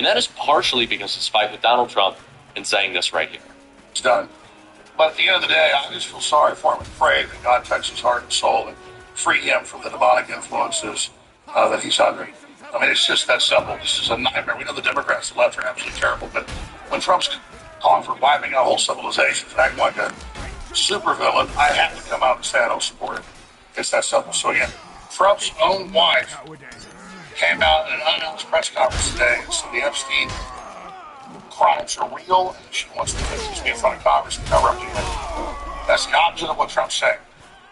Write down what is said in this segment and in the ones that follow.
And that is partially because of his fight with Donald Trump and saying this right here. It's done. But at the end of the day, I just feel sorry for him and pray that God touch his heart and soul and free him from the demonic influences that he's under. I mean, it's just that simple. This is a nightmare. We know the Democrats and the left are absolutely terrible, but when Trump's calling for wiping out whole civilizations and acting like a supervillain, I have to come out and say I don't support it. It's that simple. So again, Trump's own wife came out in an unannounced press conference today and said the Epstein crimes are real and she wants to be in front of Congress and cover up the image. That's the opposite of what Trump's saying.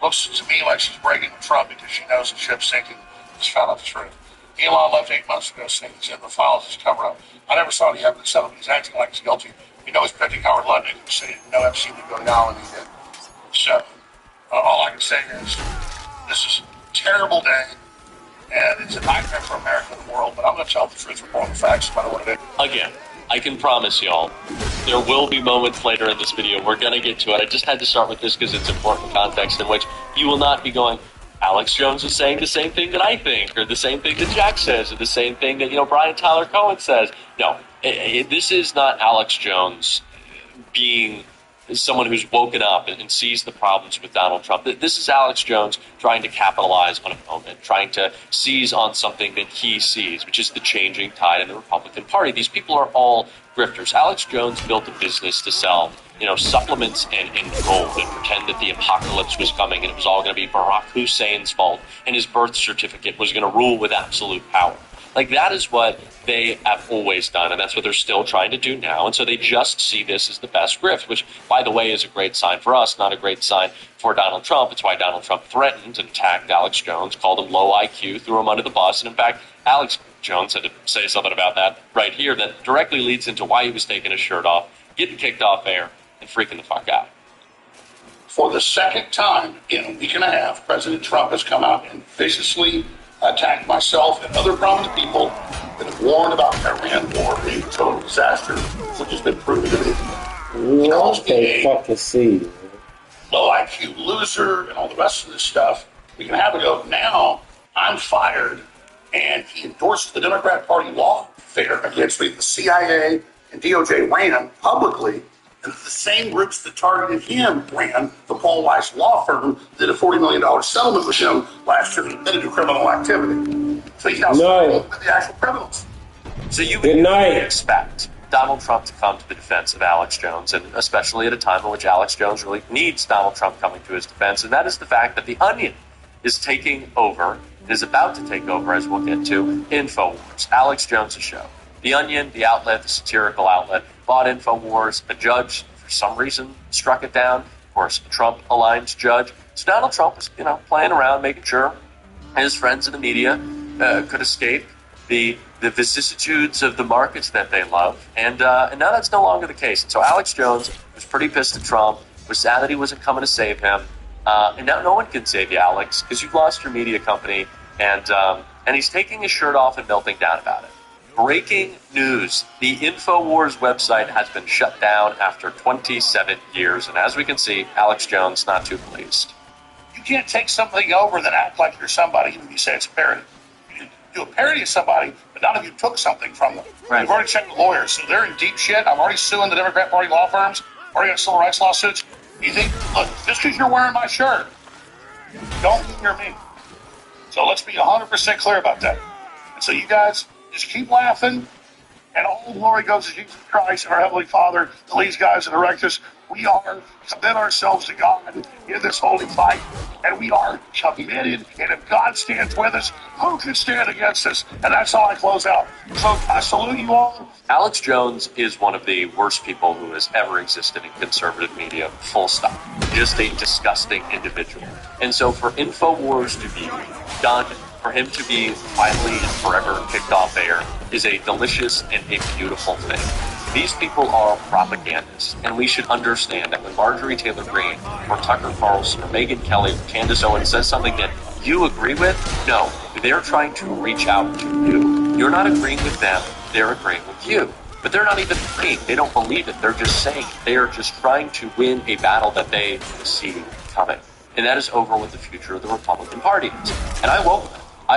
Looks to me like she's breaking with Trump because she knows the ship's sinking. Just found out the truth. Elon left 8 months ago saying he's in the files, he's covered up. I never saw any evidence of him. He's acting like he's guilty. You know he's protecting Howard Lutnick, who said he didn't know Epstein would go to Allen, he did. So, all I can say is, this is a terrible day, and it's a nightmare for America and the world, but I'm going to tell the truth, report the facts, no matter what it is. Again, I can promise y'all, there will be moments later in this video, we're going to get to it. I just had to start with this because it's important context in which you will not be going, Alex Jones is saying the same thing that I think, or the same thing that Jack says, or the same thing that, Brian Tyler Cohen says. No, this is not Alex Jones being someone who's woken up and sees the problems with Donald Trump. This is Alex Jones trying to capitalize on a moment, trying to seize on something that he sees, which is the changing tide in the Republican Party. These people are all grifters. Alex Jones built a business to sell supplements and gold and pretend that the apocalypse was coming and it was all going to be Barack Hussein's fault and his birth certificate was going to rule with absolute power. Like, that is what they have always done, and that's what they're still trying to do now. And so they just see this as the best grift, which, by the way, is a great sign for us, not a great sign for Donald Trump. It's why Donald Trump threatened and attacked Alex Jones, called him low IQ, threw him under the bus. And in fact, Alex Jones had to say something about that right here that directly leads into why he was taking his shirt off, getting kicked off air, and freaking the fuck out. For the second time in a week and a half, President Trump has come out and viciously attacked myself and other prominent people that have warned about Iran war being a total disaster, which has been proven to be. He calls me a low IQ loser and all the rest of this stuff. We can have it go. Now I'm fired, and he endorses the Democrat Party lawfare against me. The CIA and DOJ ran publicly, and the same groups that targeted him ran the Paul Weiss law firm, did a $40 million settlement with him last year, admitted to criminal activity. So he's now with the actual criminals. So you would expect Donald Trump to come to the defense of Alex Jones, and especially at a time in which Alex Jones really needs Donald Trump coming to his defense, and that is the fact that The Onion is taking over, is about to take over, as we'll get to, InfoWars, Alex Jones' show. The Onion, the outlet, the satirical outlet, bought InfoWars. A judge, for some reason, struck it down. Of course, a Trump-aligned judge. So Donald Trump was, playing around, making sure his friends in the media could escape the vicissitudes of the markets that they love. And now that's no longer the case. And so Alex Jones was pretty pissed at Trump, was sad that he wasn't coming to save him. And now no one can save you, Alex, because you've lost your media company. And he's taking his shirt off and melting down about it. Breaking news. The InfoWars website has been shut down after 27 years. And as we can see, Alex Jones not too pleased. You can't take something over and then act like you're somebody when you say it's a parody. You do a parody of somebody, but none of you took something from them. Right. You've already checked the lawyers, so they're in deep shit. I'm already suing the Democrat Party law firms. Already got civil rights lawsuits. You think, look, just because you're wearing my shirt, don't mean you're me. So let's be 100% clear about that. And so you guys just keep laughing, and all glory goes to Jesus Christ, our Heavenly Father, to these guys that direct us. We are commit ourselves to God in this holy fight, and we are committed. And if God stands with us, who can stand against us? And that's how I close out. So I salute you all. Alex Jones is one of the worst people who has ever existed in conservative media, full stop. Just a disgusting individual. And so for InfoWars to be done, for him to be finally and forever kicked off air, is a delicious and a beautiful thing. These people are propagandists, and we should understand that when Marjorie Taylor Greene or Tucker Carlson or Megyn Kelly or Candace Owens says something that you agree with, no, they're trying to reach out to you. You're not agreeing with them, they're agreeing with you. But they're not even agreeing. They don't believe it. They're just saying it. They are just trying to win a battle that they see coming. And that is over what the future of the Republican Party is. And I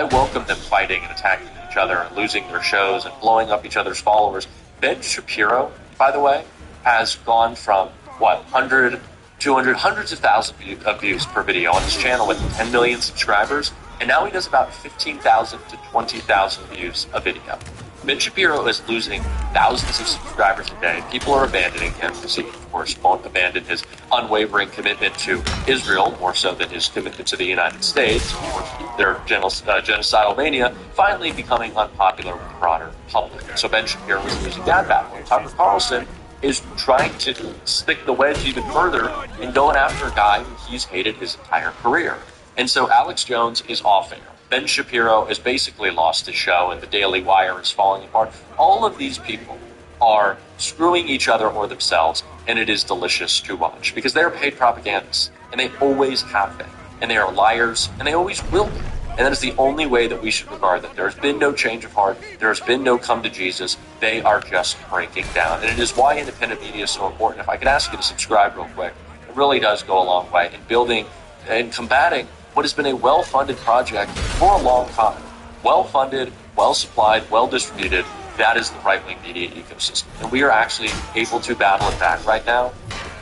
welcome them fighting and attacking each each other and losing their shows and blowing up each other's followers. Ben Shapiro, by the way, has gone from, 100, 200, hundreds of thousands of views per video on his channel with 10 million subscribers, and now he does about 15,000 to 20,000 views a video. Ben Shapiro is losing thousands of subscribers a day. People are abandoning him because he, of course, won't abandon his unwavering commitment to Israel, more so than his commitment to the United States. Of course, their genocidal mania finally becoming unpopular with the broader public. So Ben Shapiro is losing that battle. And Tucker Carlson is trying to stick the wedge even further and going after a guy who he's hated his entire career. And so Alex Jones is off air. Ben Shapiro has basically lost his show, and the Daily Wire is falling apart. All of these people are screwing each other or themselves, and it is delicious to watch because they're paid propagandists, and they always have been, and they are liars, and they always will be. And that is the only way that we should regard them. There has been no change of heart. There has been no come to Jesus. They are just breaking down. And it is why independent media is so important. If I could ask you to subscribe real quick, it really does go a long way in building and combating what has been a well-funded project for a long time. Well-funded, well-supplied, well-distributed. That is the right-wing media ecosystem. And we are actually able to battle it back right now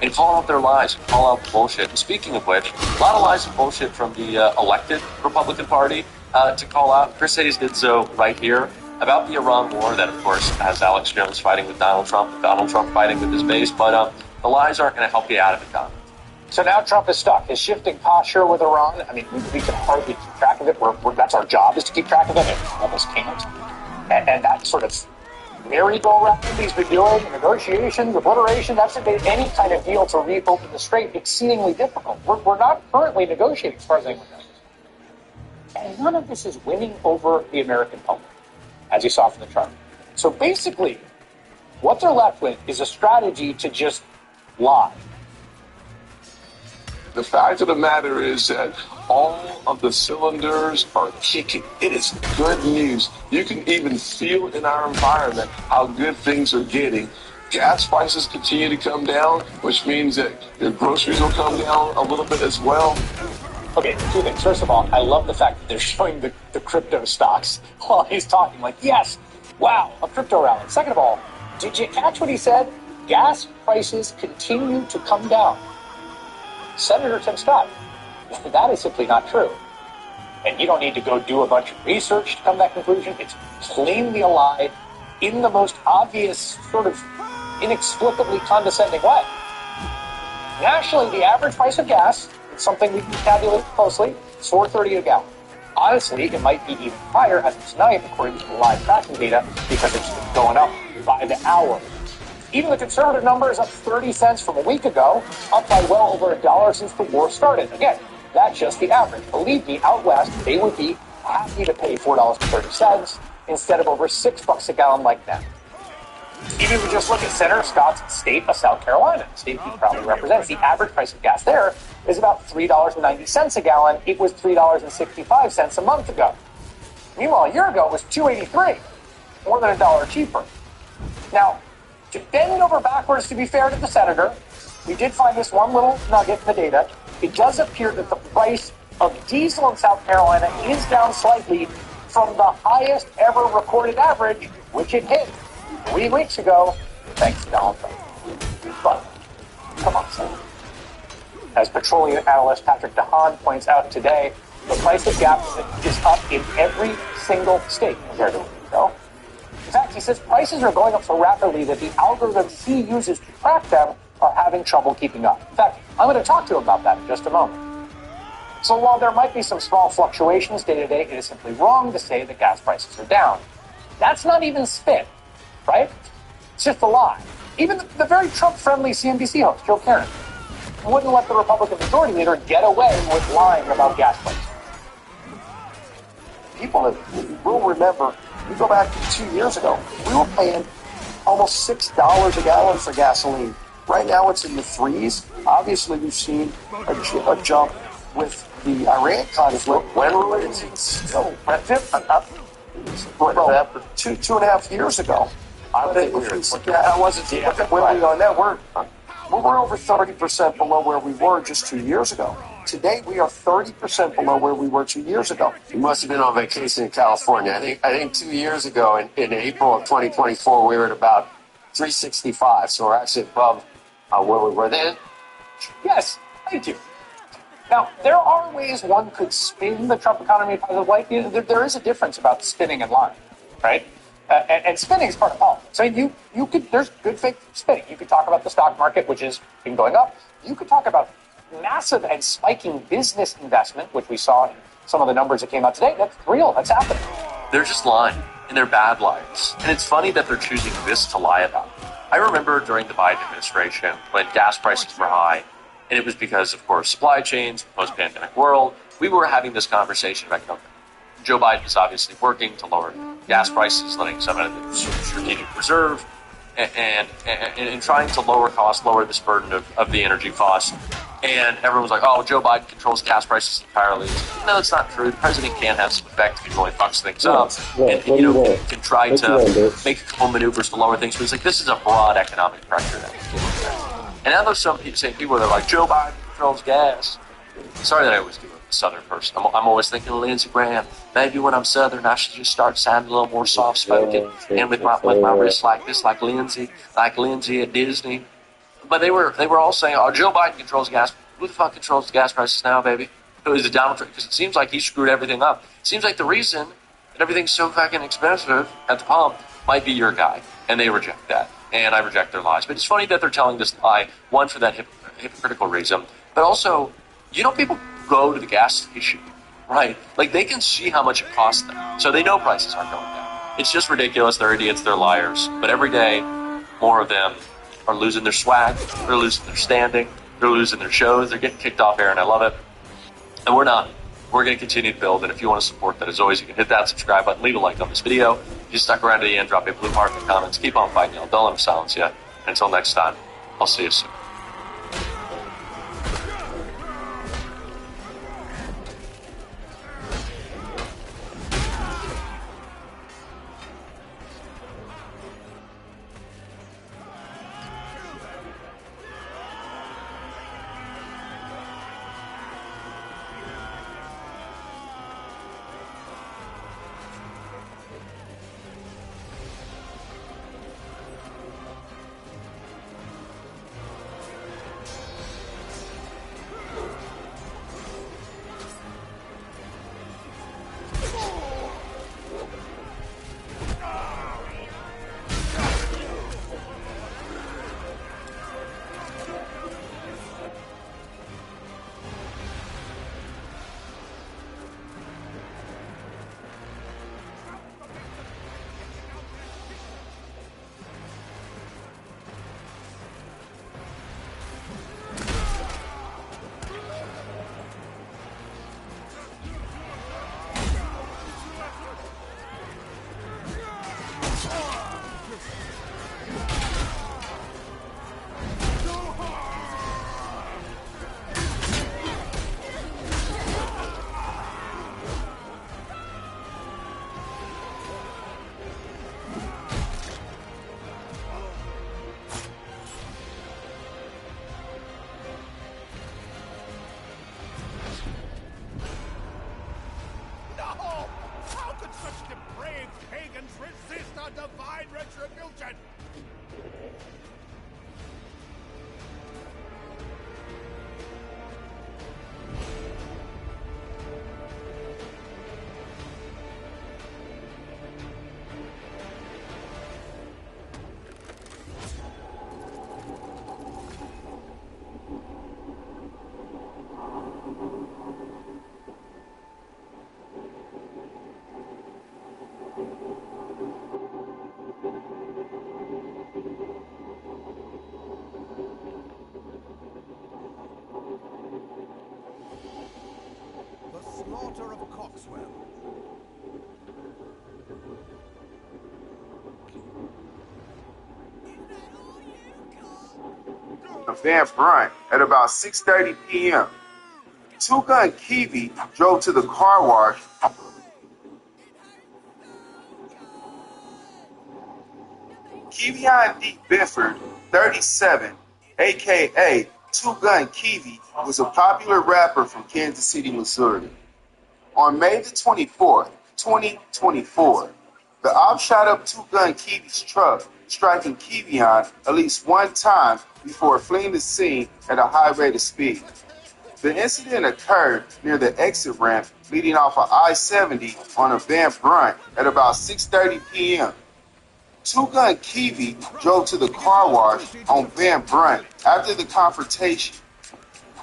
and call out their lies, and call out the bullshit. And speaking of which, a lot of lies and bullshit from the elected Republican Party to call out. Chris Hayes did so right here about the Iran war that, of course, has Alex Jones fighting with Donald Trump, Donald Trump fighting with his base. But the lies aren't going to help you out of it, Don. So now Trump is stuck. His shifting posture with Iran, I mean, we can hardly keep track of it. That's our job, is to keep track of it, and we almost can't. And that sort of merry-go-round he's been doing, negotiations, obliteration, that's any kind of deal to reopen the strait, exceedingly difficult. We're not currently negotiating, as far as anyone knows. And none of this is winning over the American public, as you saw from the chart. So basically, what they're left with is a strategy to just lie. The fact of the matter is that all of the cylinders are kicking. It is good news. You can even feel in our environment how good things are getting. Gas prices continue to come down, which means that your groceries will come down a little bit as well. Okay, two things. First of all, I love the fact that they're showing the crypto stocks while he's talking. Like, yes, wow, a crypto rally. Second of all, did you catch what he said? Gas prices continue to come down. Senator Tim Scott, that is simply not true. And you don't need to go do a bunch of research to come to that conclusion. It's plainly a lie in the most obvious, sort of inexplicably condescending way. Nationally, the average price of gas, it's something we can tabulate closely, is $4.30 a gallon. Honestly, it might be even higher as of tonight, according to the live tracking data, because it's been going up by the hour. Even the conservative number is up 30 cents from a week ago, up by well over $1 since the war started. Again, that's just the average. Believe me, out west, they would be happy to pay $4.30 instead of over $6 a gallon like that. Even if we just look at Senator Scott's state of South Carolina, the state he probably represents, the average price of gas there is about $3.90 a gallon. It was $3.65 a month ago. Meanwhile, a year ago, it was $2.83, more than $1 cheaper. Now, to bend over backwards, to be fair to the senator, we did find this one little nugget in the data. It does appear that the price of diesel in South Carolina is down slightly from the highest ever recorded average, which it hit 3 weeks ago, thanks to Donald Trump. But, come on, Senator. As petroleum analyst Patrick DeHaan points out today, the price of gas is up in every single state compared to a week ago. In fact, he says prices are going up so rapidly that the algorithms he uses to track them are having trouble keeping up. In fact, I'm going to talk to him about that in just a moment. So while there might be some small fluctuations day to day, it is simply wrong to say that gas prices are down. That's not even spin, right? It's just a lie. Even the very Trump-friendly CNBC host, Joe Karen, wouldn't let the Republican majority leader get away with lying about gas prices. People will remember, we go back 2 years ago, we were paying almost $6 a gallon for gasoline. Right now it's in the threes. Obviously we've seen a jump with the Iran conflict. When were it? Still, two and a half years ago. I wasn't. Look at where we are now. we're over 30% below where we were just 2 years ago. Today, we are 30% below where we were 2 years ago. You must have been on vacation in California. I think 2 years ago, in April of 2024, we were at about 365. So we're actually above where we were then. Yes, thank you. Now, there are ways one could spin the Trump economy a positive way. There is a difference about spinning and lying, right? And spinning is part of politics. I mean, you could, there's good faith spinning. You could talk about the stock market, which has been going up. You could talk about massive and spiking business investment, which we saw in some of the numbers that came out today. That's real. That's happening. They're just lying, and they're bad liars. And it's funny that they're choosing this to lie about. I remember during the Biden administration when gas prices were high, and it was because, of course, supply chains, post-pandemic world, we were having this conversation about, Joe Biden is obviously working to lower gas prices, letting some of the strategic reserve, and trying to lower costs, lower this burden of the energy costs. And everyone was like, oh, Joe Biden controls gas prices entirely. No, it's not true. The president can have some effect if he really fucks things up. And can try to make a couple maneuvers to lower things. But he's like, this is a broad economic pressure that we're dealing with. And now there's some people that are like, Joe Biden controls gas. Sorry that I always do it. Southern person. I'm always thinking of Lindsey Graham. Maybe when I'm Southern, I should just start sounding a little more soft-spoken and with my wrist like this, like Lindsey at Disney. But they were all saying, oh, Joe Biden controls gas. Who the fuck controls the gas prices now, baby? Who is it, Donald Trump? Because it seems like he screwed everything up. It seems like the reason that everything's so fucking expensive at the pump might be your guy. And they reject that. And I reject their lies. But it's funny that they're telling this lie, one, for that hypocritical reason, but also, people go to the gas station, right? Like, they can see how much it costs them. So they know prices aren't going down. It's just ridiculous. They're idiots. They're liars. But every day, more of them are losing their swag. They're losing their standing. They're losing their shows. They're getting kicked off air, and I love it. And we're not. We're going to continue to build. And if you want to support that, as always, you can hit that subscribe button, leave a like on this video. If you stuck around to the end, drop a blue heart in the comments. Keep on fighting, y'all. Don't let them silence you. Until next time, I'll see you soon. Resist our divine retribution! Slaughter of Coxwell. Van Brunt at about 6:30 p.m. Tuka and Kiwi drove to the car wash. Kevion D. Bifford, 37, aka Two Gun Kiwi, was a popular rapper from Kansas City, Missouri. On May the 24th, 2024, the op shot up Two Gun Kiwi's truck, striking Kiwion at least one time before fleeing the scene at a high rate of speed. The incident occurred near the exit ramp leading off of I-70 on a Van Brunt at about 6:30 p.m. Two Gun Kiwi drove to the car wash on Van Brunt after the confrontation.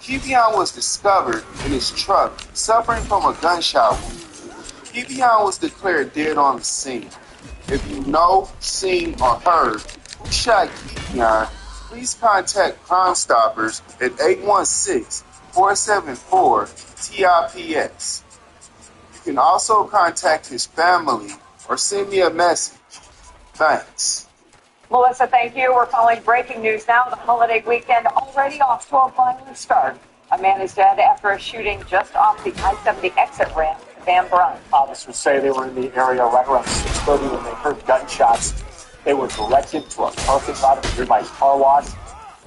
Kiwion was discovered in his truck suffering from a gunshot wound. Kiwion was declared dead on the scene. If you know, seen, or heard who shot Kiwion, please contact Crime Stoppers at 816-474-TIPS. You can also contact his family or send me a message. Thanks. Melissa, thank you. We're calling breaking news now. The holiday weekend already off to a violent start. A man is dead after a shooting just off the I-70 exit ramp to Van Brunt. Officers say they were in the area right around 6:30 when they heard gunshots. They were directed to a parking lot of a nearby car wash.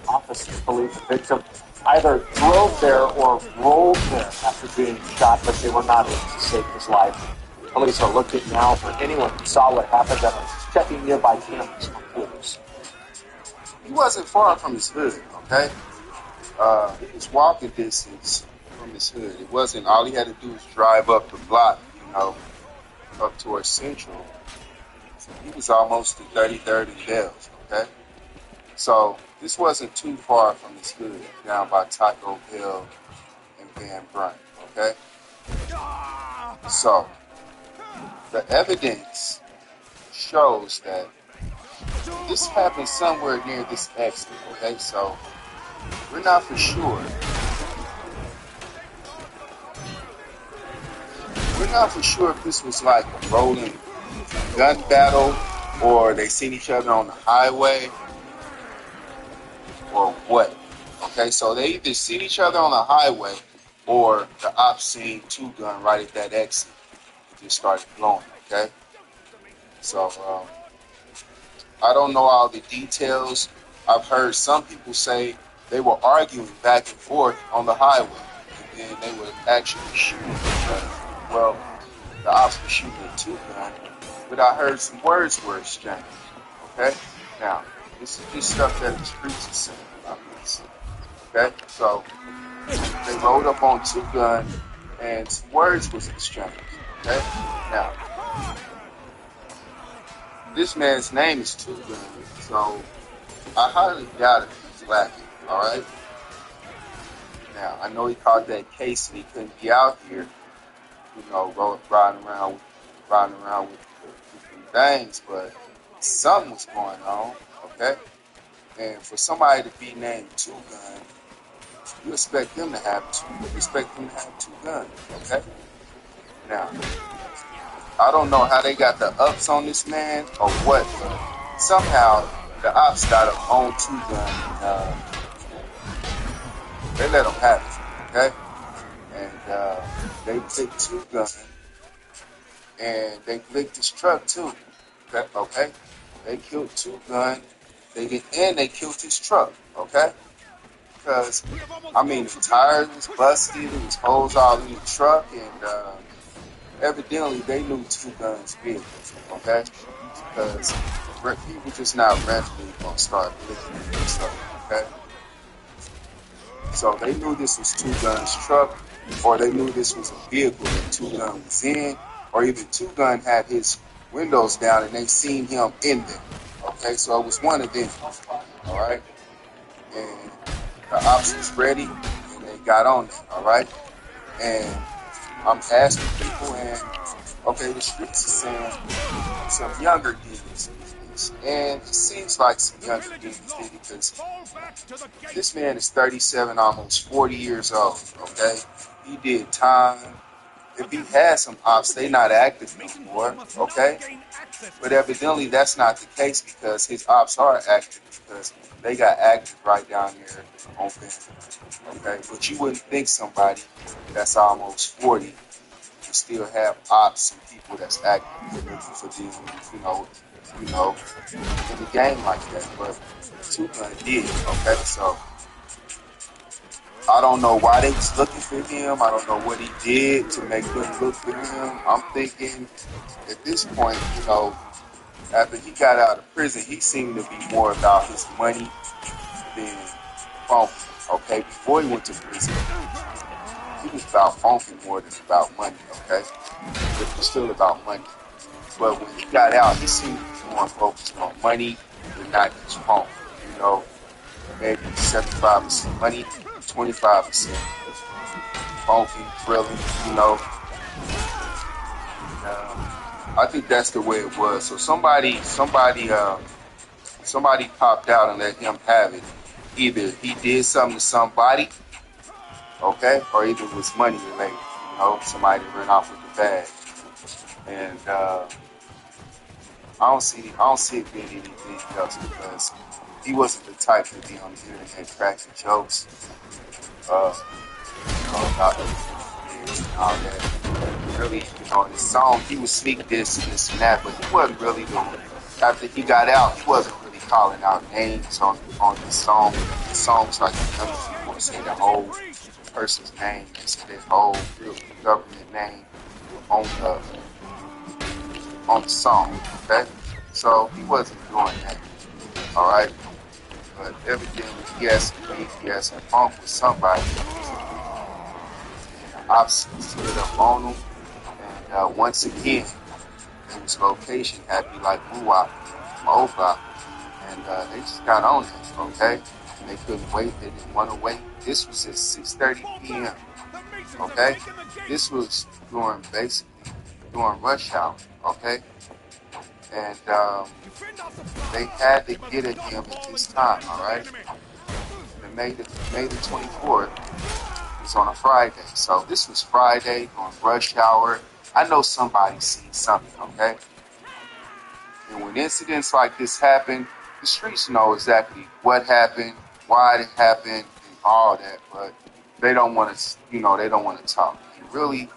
Officers believe the victim either drove there or rolled there after being shot, but they were not able to save his life. Police are looking now for anyone who saw what happened and are checking nearby cameras for clues. He wasn't far from his hood, okay? He was walking distance from his hood. It wasn't, all he had to do was drive up the block, up towards Central. So he was almost to 33rd and Dells, okay? So this wasn't too far from his hood, down by Taco Bell and Van Brunt, okay? So the evidence shows that this happened somewhere near this exit, okay? So we're not for sure. We're not for sure if this was like a rolling gun battle or they seen each other on the highway or what. Okay, so they either seen each other on the highway or the ops seen Two Gun right at that exit. It just started blowing, okay? So, I don't know all the details. I've heard some people say they were arguing back and forth on the highway, and then they were actually shooting each other. Well, the ops were shooting at Two Gun, but I heard some words were exchanged. Okay? Now, this is just stuff that the streets are saying about this. Okay? So, they rolled up on Two Gun, and some words was exchanged. Okay? Now, this man's name is Two Gun, so I highly doubt if he's lacking, alright? Now, I know he caught that case and he couldn't be out here, riding around with the things, but something was going on, okay? And for somebody to be named Two Gun, you expect them to have two guns, okay? Now, I don't know how they got the ups on this man or what, but somehow the ops got him on Two Gun. They let him have it, okay? And they took Two Gun and they licked his truck too, okay? They killed Two Gun, they killed his truck, okay? Because, the tires was busted, it was holes all in the truck, and evidently they knew Two Gun's business, okay? Because people just not randomly gonna start licking in their truck, okay? So they knew this was Two Gun's truck, or they knew this was a vehicle that Two Gun was in, or even Two Gun had his windows down and they seen him in there, okay? So it was one of them, all right? And the ops was ready and they got on it, all right? And I'm asking people, and okay, the streets are saying some younger demons did this, and it seems like some younger demons did it because this man is 37, almost 40 years old. Okay, he did time. If he had some ops, they not active anymore. Okay, but evidently that's not the case because his ops are active because they got active right down there on Benjamin. Okay, but you wouldn't think somebody that's almost 40 to still have ops and people that's active for them, in the game like that. But Two Gun did, okay? So I don't know why they was looking for him. I don't know what he did to make them look for him. I'm thinking at this point, you know, after he got out of prison, he seemed to be more about his money than funky. Okay, before he went to prison, he was about funky more than about money. Okay, but it was still about money. But when he got out, he seemed to be more focused on money and not just funk. You know, maybe 75% money, 25% funky, thrilling. You know, and, I think that's the way it was. So somebody popped out and let him have it. Either he did something to somebody, okay, or either it was money related. You know, somebody ran off with the bag, and I don't see it being anything else because he wasn't the type to be on the internet cracking jokes, about this and all that. Really, you know, in his song, he would sneak this and this and that, but he wasn't really doing it. After he got out, he wasn't really calling out names on the song. The songs like the young people would say the whole person's name, they say their whole real government name on the song. Okay, so he wasn't doing that. All right, but evidently he has some beef, he has some funk with somebody. And the ops stood up on him, and once again, his location had to be like Muwap, Moba, and they just got on it, okay? And they couldn't wait, they didn't want to wait. This was at 6:30 p.m., okay? This was basically during rush hour, okay? And they had to get at him at this time, all right? And May the 24th was on a Friday. So this was Friday on rush hour. I know somebody seen something, okay? And when incidents like this happen, the streets know exactly what happened, why it happened, and all that, but they don't want to, they don't want to talk. And really,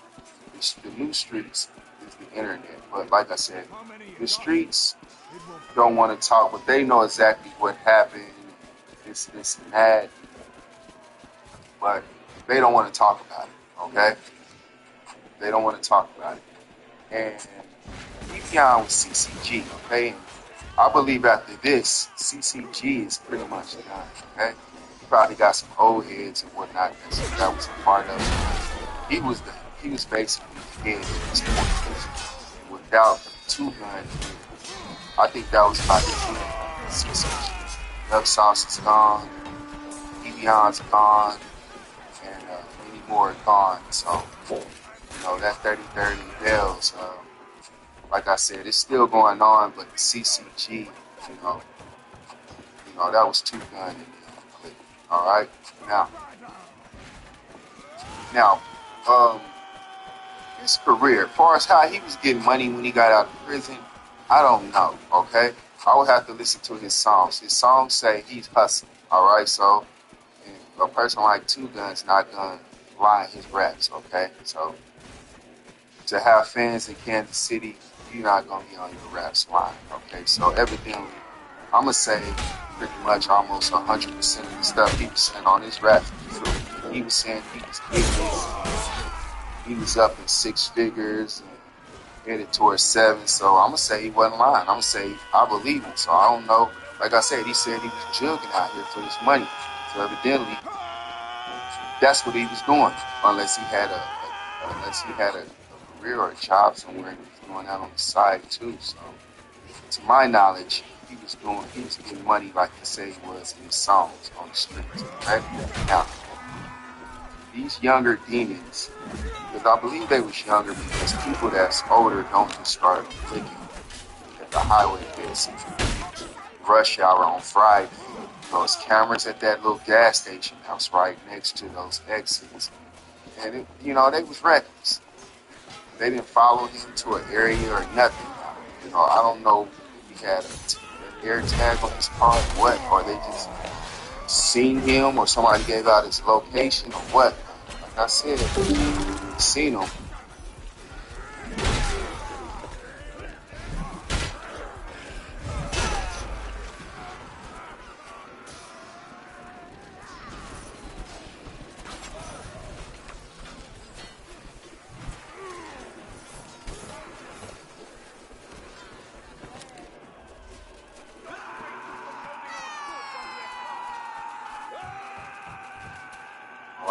the new streets is the internet. But like I said, the streets don't want to talk, but they know exactly what happened, this and that, but they don't want to talk about it, okay? They don't want to talk about it. And beyond with CCG, okay? And I believe after this, CCG is pretty much done, okay? He probably got some old heads and whatnot that was a part of it. He was basically dead at this point. Without two gun, I think that was about the end of CCG. Love Sauce is gone, Evion's gone, and many more are gone. So, that 30-30 bells, like I said, it's still going on, but the CCG, that was two gun. All right, now, his career, as far as how he was getting money when he got out of prison, I don't know. Okay, I would have to listen to his songs. His songs say he's hustling. All right, so a person like Two Guns not gonna lie in his raps. Okay, so to have fans in Kansas City, you're not gonna be on your raps line. Okay, so evidently, I'm gonna say pretty much almost 100% of the stuff he was saying on his rap was true. He was saying he was getting he was up in six figures and headed towards 7. So I'm gonna say he wasn't lying. I'm gonna say I believe him. So I don't know. Like I said, he said he was jugging out here for his money. So evidently, that's what he was doing. Unless he had a career or a job somewhere and he was doing that on the side too. So to my knowledge, he was getting money like he said he was in his songs on the streets. Okay? Now, these younger demons, because I believe they was younger because people that's older don't just start clicking at the highway bits. Rush hour on Friday. Those cameras at that little gas station that was right next to those exits. And, they was reckless. They didn't follow him to an area or nothing. I don't know if he had an air tag on his car or what, or they just seen him or somebody gave out his location or what. Like I said, seen him.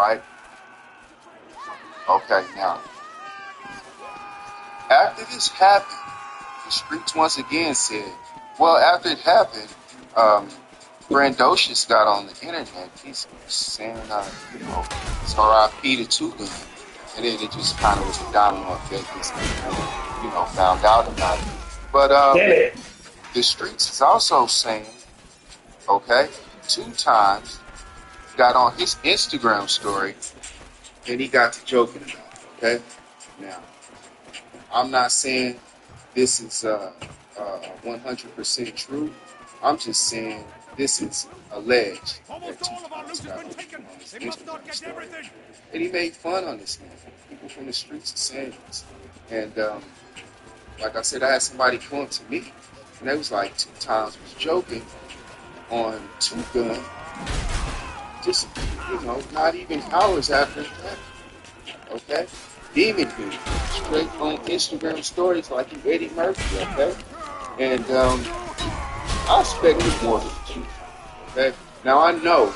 right? Okay, now, after this happened, the streets once again said, well, after it happened, Brandocious got on the internet. He's saying, it's RIP to Two Gun. And then it just kind of was a domino effect. This found out about it. But the streets is also saying, okay, 2 times got on his Instagram story and he got to joking about it, okay? Now, I'm not saying this is 100% true. I'm just saying this is alleged that 2 times got on his Instagram story. And he made fun on this man. People from the streets are saying this. And like I said, I had somebody come up to me and they was like 2 times was joking on 2 Gun, just, not even hours after it happened. Okay? Demon dude, straight on Instagram stories like he Eddie Murphy, okay? And I expected more from 2 Gun, okay? Now I know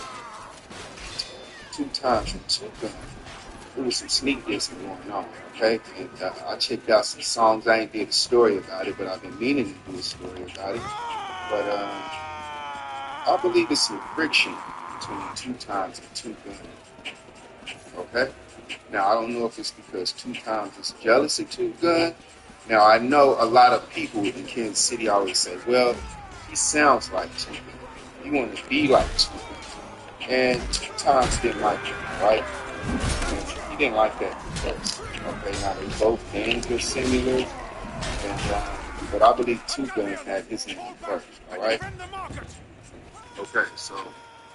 2 times from 2 Gun, there was some sneak dissing going on, okay? And I checked out some songs. I ain't did a story about it, but I've been meaning to do a story about it. But I believe it's some friction between 2 times and 2 Gun, okay? Now, I don't know if it's because 2 times is jealous of 2 Gun. Now, I know a lot of people in Kansas City always say, well, he sounds like 2 Gun. He wanted to be like 2 Gun. And 2 times didn't like it, right? And he didn't like that first. Okay, now they both names are similar. And, but I believe 2 Gun had his name first, all right? Okay, so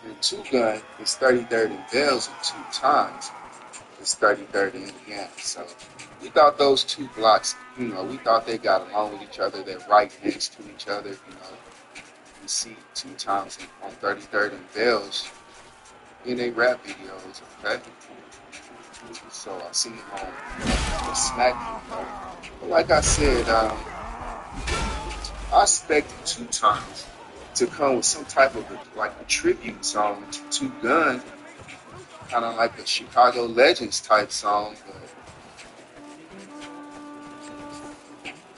in 2 Gun, it's 33rd and Bells and 2 times. It's 33rd in Indiana. So we thought those 2 blocks, we thought they got along with each other. They're right next to each other, You see 2 times on 33rd and Bells in a rap videos, okay? So I see him on Smack. But like I said, I expected 2 times to come with some type of a tribute song to 2 Gun. Kind of like a Chicago Legends type song, but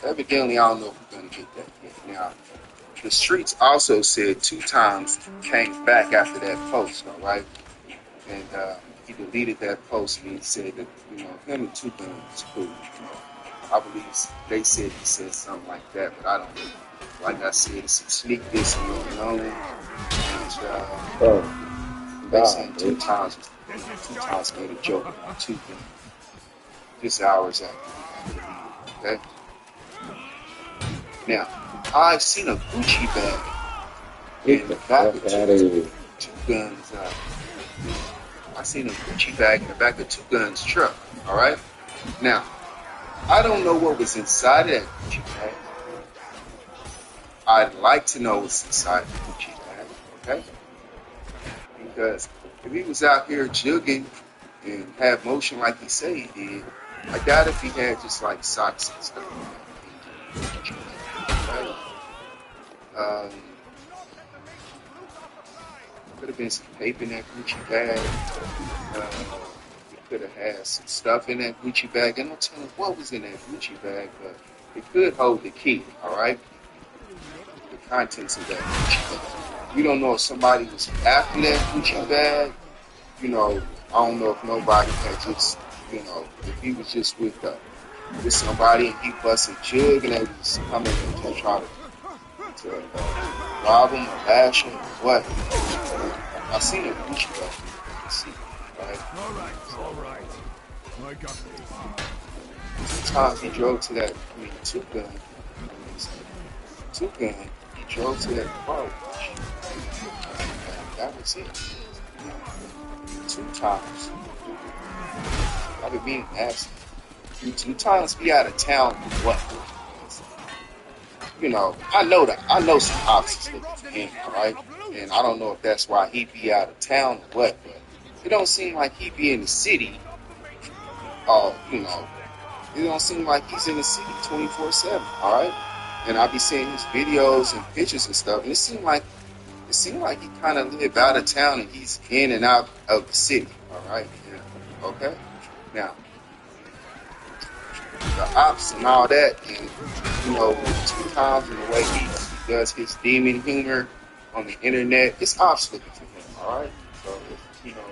evidently I don't know if we're going to get that yet. Now, the streets also said 2 times came back after that post, all right? And he deleted that post and he said that, him and 2 Gun was cool. I believe they said he said something like that, but I don't know. Like I said, it's some sneak dissing going on. And they said 2 times made a joke about 2 Gun. Just hours after. Okay? Now, I've seen a Gucci bag in the back of 2 Guns. I seen a Gucci bag in the back of 2 Guns truck. All right? Now, I don't know what was inside of that Gucci bag. I'd like to know what's inside the Gucci bag. Okay? Because if he was out here jugging and had motion like he said he did, I doubt if he had just like socks and stuff. Right? Could have been some paper in that Gucci bag. He could have had some stuff in that Gucci bag. I'm not telling what was in that Gucci bag, but it could hold the key, all right? The contents of that Gucci bag. We don't know if somebody was after that Gucci bag. I don't know if nobody had just, if he was just with somebody and he busted jug and they was coming and just try to rob him or bash him or what. I seen it Gucci bag. All right. I got this. Sometimes he drove to that, 2 Gun. 2 Gun, he drove to that car wash. That was it. 2 times. I've been being nasty. 2 times be out of town for what? I know some options looking for him, alright? And I don't know if that's why he be out of town or what, but it don't seem like he be in the city. It don't seem like he's in the city 24/7, alright? And I be seeing his videos and pictures and stuff, and it seemed like he kind of lived out of town and he's in and out of the city, all right? Okay? Now, the ops and all that, and, you know, 2 times in the way he does his demon humor on the internet, it's ops looking for him, alright? So, you know,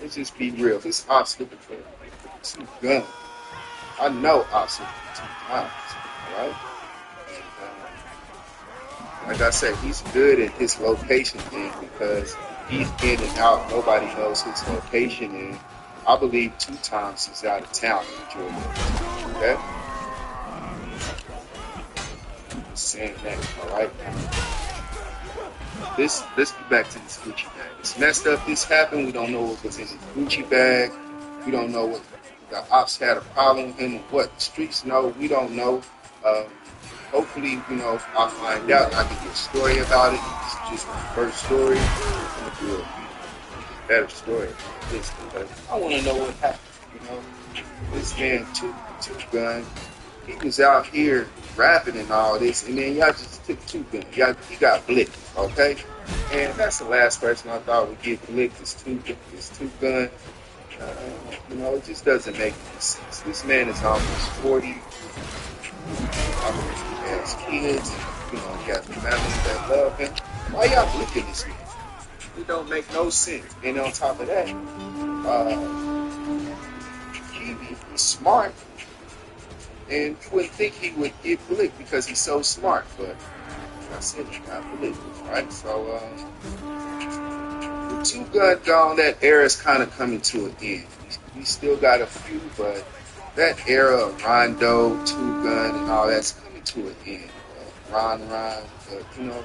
let's just be real. It's ops looking for 2 guns. I know ops looking for 2 times, alright? Like I said, he's good at his location thing because he's in and out. Nobody knows his location, and I believe 2 times he's out of town in Georgia. Okay? Just saying that, alright? Let's get back to this Gucci bag. It's messed up. This happened. We don't know what was in his Gucci bag. We don't know what the ops had a problem with him and what the streets know. We don't know. Hopefully, you know, I'll find out and I can get a story about it. It's just my first story. I'm going to do a better story than this because I want to know what happened. You know, this man, two gun, he was out here rapping and all this, and then y'all just took 2 guns. He got blicked, okay? And that's the last person I thought would get blicked is 2 gun. You know, it just doesn't make any sense. This man is almost 40. He has kids. You know, he has families that love him. Why y'all blicking this man? It don't make no sense. And on top of that, he's smart. And you wouldn't think he would get blicked because he's so smart. But like I said, he got blicked, right? So, with 2 gun gone, that era is kind of coming to an end. We still got a few, but that era of Rondo, 2 gun, and all that's coming to an end. Ron, you know.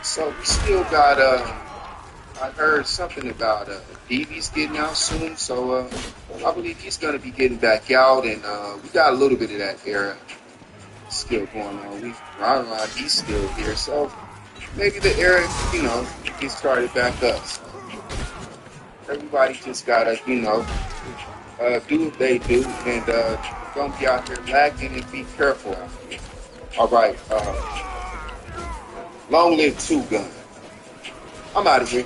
So we still got, I heard something about Davey's getting out soon, so I believe he's going to be getting back out, and we got a little bit of that era still going on. Ron, he's still here, so maybe the era, you know, gets started back up. So everybody just got to, you know, do what they do, and don't be out here lacking and be careful out here. All right, long live 2 gun. I'm out of here.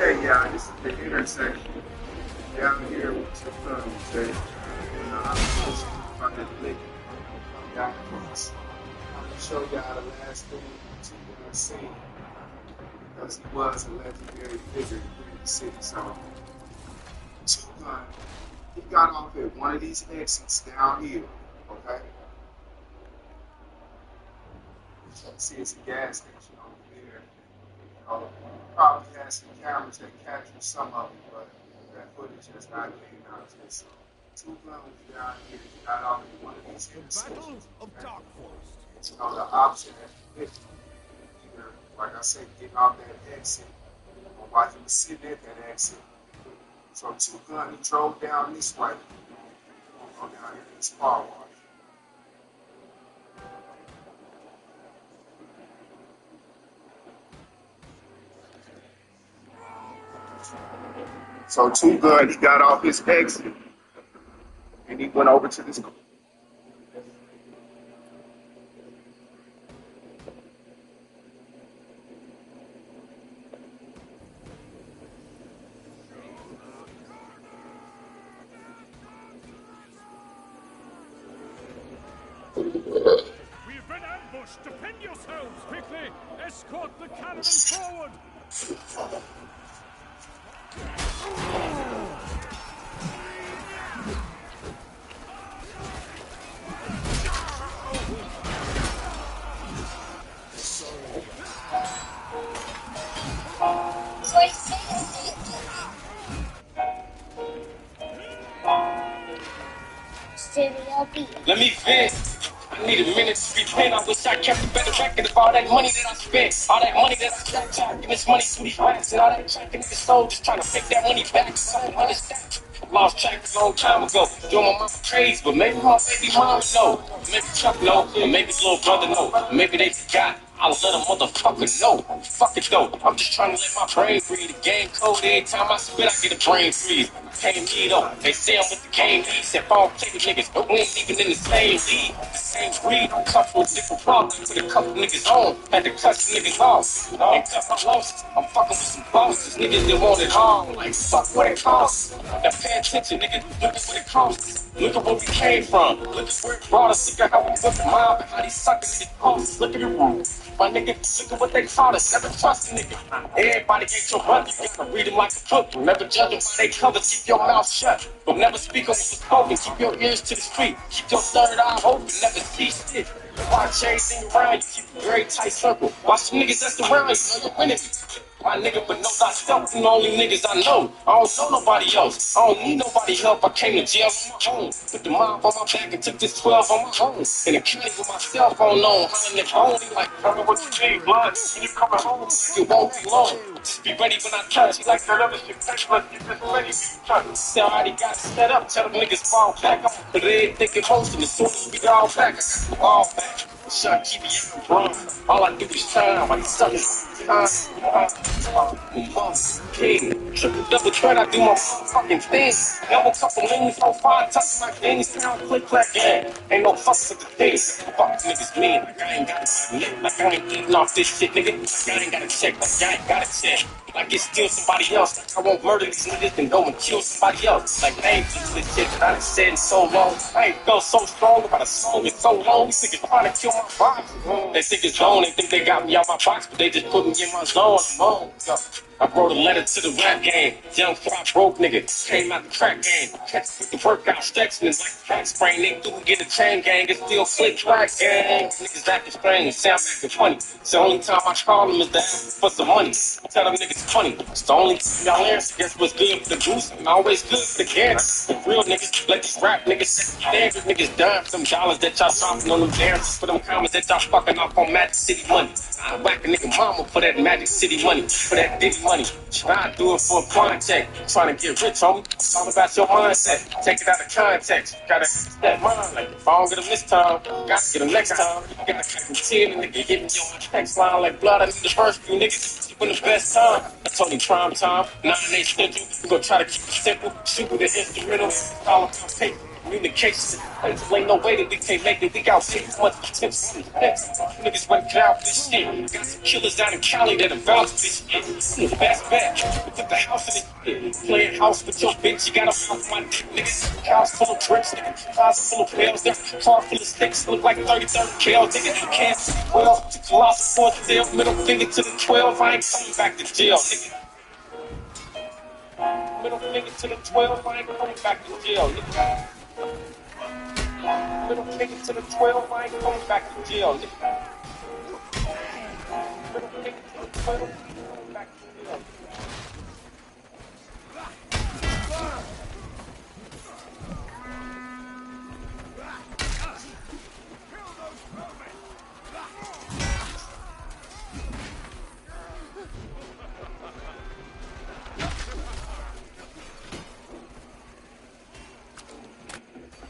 Okay, yeah, this is the intersection down here with 2 guns, okay? And I'm just about to click down close. I'm going to show y'all the last thing 2 guns seen because he was a legendary figure in the city. So, 2 gun, he got off at one of these exits down here, okay? So, see, it's a gas station over there. Probably has some cameras that capture some of it, but that footage has not came out yet. So 2 guns down here, he got off at one of these intersections. So the option that either, like I said, get off that exit, or while he was sitting at that exit. So 2 guns, he drove down this way, go down here to this car wash. So 2 gun, he got off his exit, and he went over to this. We've been ambushed! Defend yourselves! Quickly! Escort the cannon forward! Let me vent. I need a minute to repent. I wish I kept a better record of all that money that I spent. All that money that I tracked, and this money through these racks, and all that tracking niggas sold, just trying to make that money back. So I don't understand. lost track a long time ago. Doing my mama crazy, but maybe my baby mama know. Maybe Chuck know, or maybe little brother know. Maybe they forgot. I'll let a motherfucker know. Fuck it though, I'm just trying to let my brain breathe. The game code, every time I spit, I get a brain freeze. Can't me though, they say I'm with the game leads. If I don't play with niggas, but we ain't even in the same league. The same breed, I'm couple with different problems. Put a couple niggas on, had to cut some niggas off. Ain't cut my losses, I'm fucking with some bosses. Niggas that want it all, like fuck what it costs. Now pay attention, nigga, look at what it costs. Look at where we came from, look at where it brought us. Look at how we whip the mob and how these suckers get costs. Look at the room. My nigga, look at what they taught us. Never trust a nigga. Everybody get your brother. You gotta read him like a book. Never judge them by they covers. Keep your mouth shut. But never speak on what's spoken. Keep your ears to the street. Keep your third eye open. Never see shit. Watch everything around you. Keep a very tight circle. Watch the niggas that's around you. Know you're winning. My nigga, but know thyself. You the only niggas I know. I don't know nobody else. I don't need nobody help. I came to jail on my own. Put the mob on my back and took this 12 on my own. In the county with my cell phone on. Hollering at only like, tell me what you need, blood. When you coming home, it won't be long. Just be ready when I touch. You like that other shit, touch, but you just ready when you touch. Say I already got set up. Tell them niggas fall back. But they ain't thinking hosting. As soon as we all back, I got the all back. Shot keep me wrong. All I do is time. I suck it. King, triple double threat, I do my fucking thing. Double couple lanes, 4-5, touch my things, town click clack, yeah. Ain't no fuss with the things. Fuck niggas mean, like I ain't got to admit, like I ain't eating off this shit, nigga. Like I ain't got to check, like I ain't got to check. Like it's still somebody else. Like I won't murder these niggas and go and kill somebody else. Like I ain't do this shit that I done said in so long. I ain't felt so strong about a song in so long. These niggas trying to kill my vibe. They think it's on, they think they got me out my box, but they just put me in my zone. I'm on. I wrote a letter to the rap game. Young fly broke nigga. Came out the crack game. Catch with the workout stretching like a crack sprain. They do get a chain gang. It's still flick track gang. Niggas acting strange. Sound acting funny. It's the only time I call them is to ask for some money. Tell them niggas funny. It's the only time y'all answer. Guess what's good for the goose and always good for the cancer. The real niggas let these rap niggas sit there. Niggas dying for them dollars that y'all dropping on them dances. For them comments that y'all fucking off on Magic City money. I whack a nigga mama for that Magic City money. For that Diddy money. Try to do it for a project. Trying to get rich, homie. It's all about your mindset. Take it out of context. Gotta step mind. Like if I don't get them this time, gotta get them next time. Gotta cut them 10 and nigga hit me on my text line like blood. I need the first few niggas. When the best time. I told him prime time. 9 8 schedule. We gon' try to keep it simple. Shoot with the instrumental. All about paper. Communication. Ain't no way that we can't make it. We got 6 months potential. Niggas wanna get out this shit. Got some killers down in Cali that vouch this shit. Best bet. We took the house in this shit. Playing house with your bitch. You gotta fuck my dick, niggas. House full of bricks, nigga. House full of pills. Car full of sticks. Look like 30 kills, nigga. You can't see well. Took the loss for sale. Middle finger to the 12. I ain't coming back to jail, nigga. Middle finger to the 12. I ain't coming back to jail, nigga. Middle finger to the 12, I ain't coming back to jail, nigga. Middle finger to the 12, I ain't coming back to jail.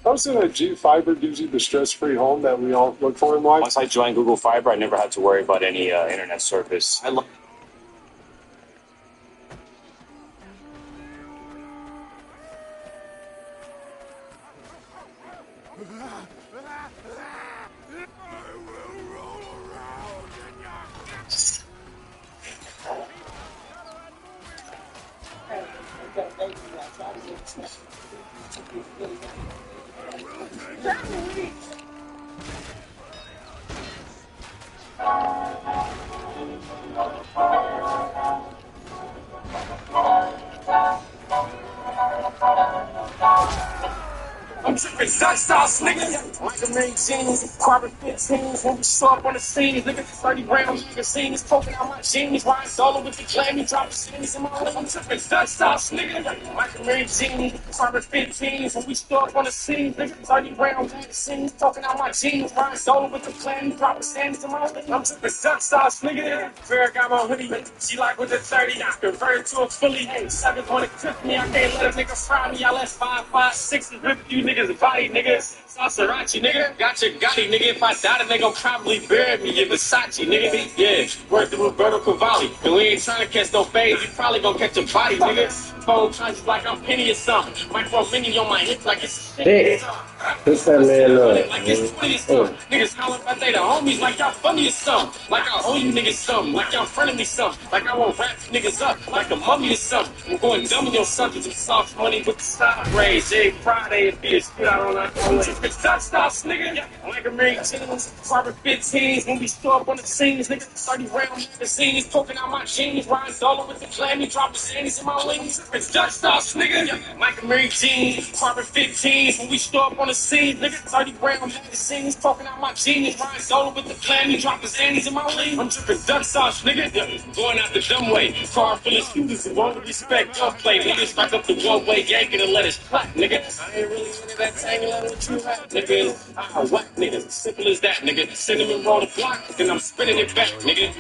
How is it that G Fiber gives you the stress-free home that we all look for in life? Once I joined Google Fiber, I never had to worry about any internet service. I love. I'm tripping dripping Dutch sauce, nigga. Like a million jeans, carbon 15s. When we show up on the scene, nigga, 30 round magazines, poking out my jeans, riding solo with the clammy, dropping scenes in my lane. I'm dripping Dutch sauce, nigga. Like a million jeans, carbon 15s. When we show up on the scene, nigga, 30 round magazines, poking out my jeans, riding solo with the clammy, dropping scenes in my lane. I'm dripping Dutch sauce, nigga. Fair got my hoodie, she like with the 30, I converted to a fully. Suckers wanna cook me, I can't let a nigga fry me. I let 5.56 and rip you niggas body, niggas. Sasarachi, nigga. Got your Gotti, nigga. If I die, they gon' probably bury me in Versace, nigga. Yeah, worth the Roberto Cavalli. And we ain't trying to catch no fades, you probably gon' catch a body, nigga. Phone punches like I'm Penny or something. Micro mini on my hip like it's shit. Who's that man Like it's 20 or something. Niggas hollering about they the homies like y'all funny or something. Like I owe you niggas something. Like y'all fronting me something. Like I won't wrap niggas up like a mummy or something. I'm going dumb in your subject some soft money with the stock raise. Every Friday it be a spit out on that way. It's Dutch stops, nigga. Like a million jeans, carbon 15s. When we show up on the scenes, nigga, 30 round magazines, poking out my jeans, riding solo with the clammy, dropping sandies in my wings. It's Dutch stops, nigga. Like a million jeans, carbon 15s. When we show up on the scene, nigga, 30 round magazines, poking out my jeans, riding solo with the clammy, dropping sandies in my wings. I'm dripping Dutch sauce, nigga. Going out the dumb way. Car full of shooters who won't respect gunplay. Niggas strike up the one-way yanking and let us flat, nigga. I ain't really into that tangling with you rap, nigga. I whack niggas, simple as that, nigga. Cinnamon roll the block, then I'm spinning it back, nigga.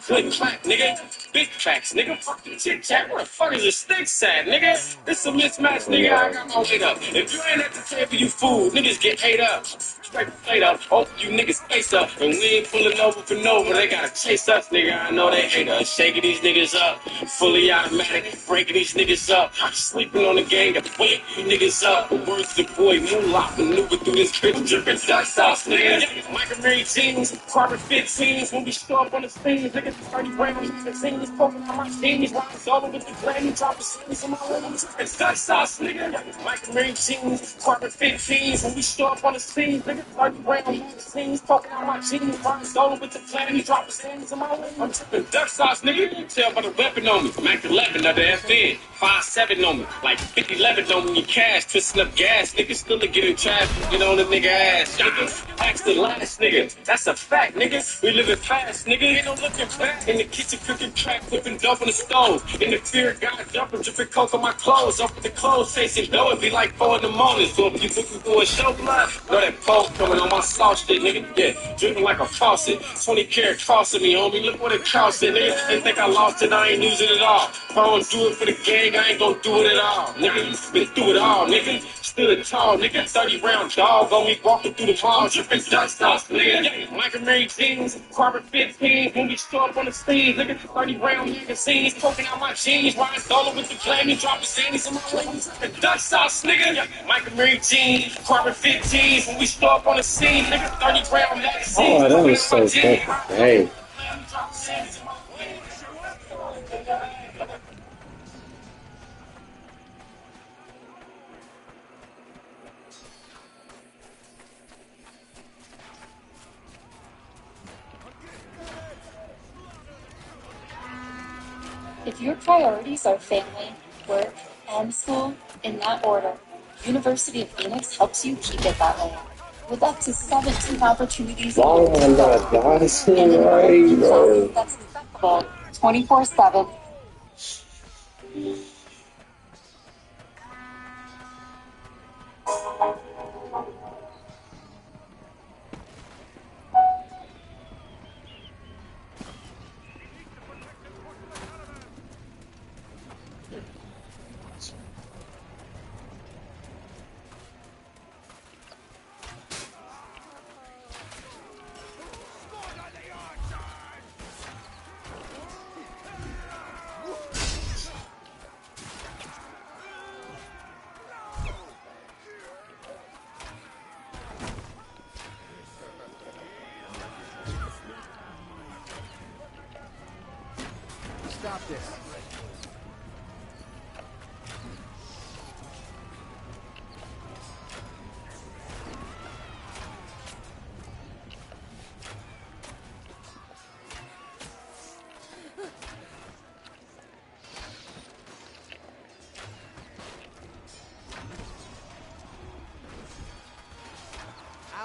Click clack, nigga. Big facts, nigga. Fuck the chit chat. Where the fuck is the sticks at, nigga? This a mismatch, nigga. I got my weight up. If you ain't at the table, you fool. Niggas get ate up. Straight the plate up. Hope you niggas face up. And we ain't pulling over for Nova. They gotta chase us, nigga. I know they hate us. Shaking these niggas up. Fully automatic. Breaking these niggas up. Sleeping on the gang to wake you niggas up. The words the boy Moonlock maneuver through this bitch dripping Dutch sauce, nigga. Michael Mary jeans, carbon 15s. When we show up on the scene, niggas 30 rounds. The singers poking on my jeans. Riding solo with the granny, dropping scenes in my room. Dripping Dutch sauce, nigga. Michael Mary jeans, carbon 15s. When we show up on the scene, niggas 30 rounds. The singers poking on my jeans. Riding solo with the granny, dropping scenes in my room. I'm dripping Dutch sauce, nigga. Tell by the weapon on me. Mac 11 of the FN. 5.7 on me. Like 50-11 on me. You cash, twisting up gas. Niggas still to get in traffic. Get on the nigga ass. Nigga. Ask the last nigga. That's a fact, nigga. We living fast, nigga. Ain't no looking back. In the kitchen cooking crack, flipping dope on the stove. In the fear of God, jumping, dripping coke on my clothes. Open the clothes, chasing dough. It be like 4 in the morning. So if you looking for a show blood, know that pole coming on my sauce shit, nigga. Yeah, dripping like a faucet. 20 karat crossing me, homie. Look what it cost it, nigga. They think I lost it, I ain't losing it all. If I don't do it for the gang, I ain't gonna do it at all. Nigga, been through it all, nigga. Stood tall, nigga. 30 round dog on me, walking through the mall, dripping Dutch sauce, nigga. Michael Mary jeans, carbon 15. When we show up on the scene, nigga, 30 round magazines, poking out my jeans, riding solo with the glammy, dropping sandies in my wings. Dripping Dutch sauce, nigga. Michael Mary jeans, carbon 15s. When we show up on the scene, nigga, 30 round magazines. Oh, that was so fucking great. If your priorities are family, work, and school, in that order, University of Phoenix helps you keep it that way. With up to 17 opportunities Oh my god, that's right, bro. that's accessible 24/7. Stop this.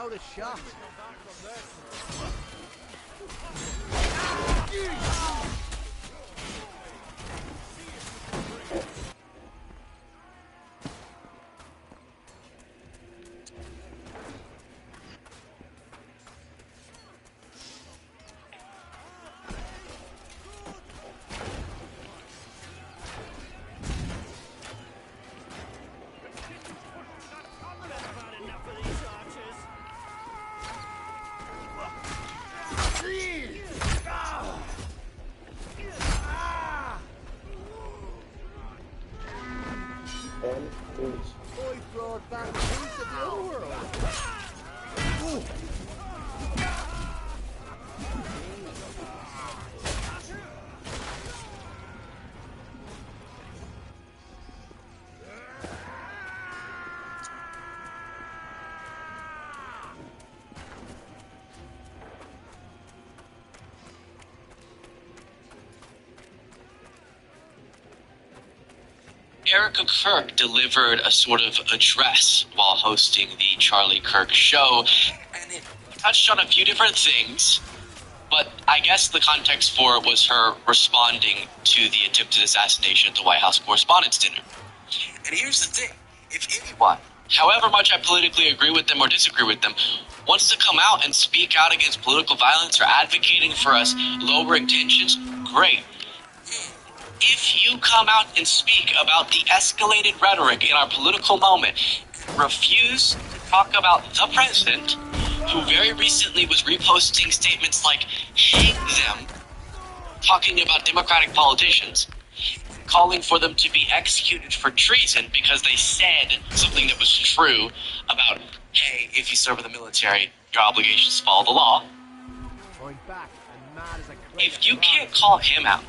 without a shot. Boy brought back a piece of the other world. Ooh. Erica Kirk delivered a sort of address while hosting the Charlie Kirk show, and it touched on a few different things, but I guess the context for it was her responding to the attempted assassination at the White House Correspondents' Dinner. And here's the thing, if anyone, however much I politically agree with them or disagree with them, wants to come out and speak out against political violence or advocating for us lowering tensions, great. If you come out and speak about the escalated rhetoric in our political moment, refuse to talk about the president, who very recently was reposting statements like, hang them, talking about Democratic politicians, calling for them to be executed for treason because they said something that was true about, hey, if you serve in the military, your obligation is to follow the law. If you can't call him out,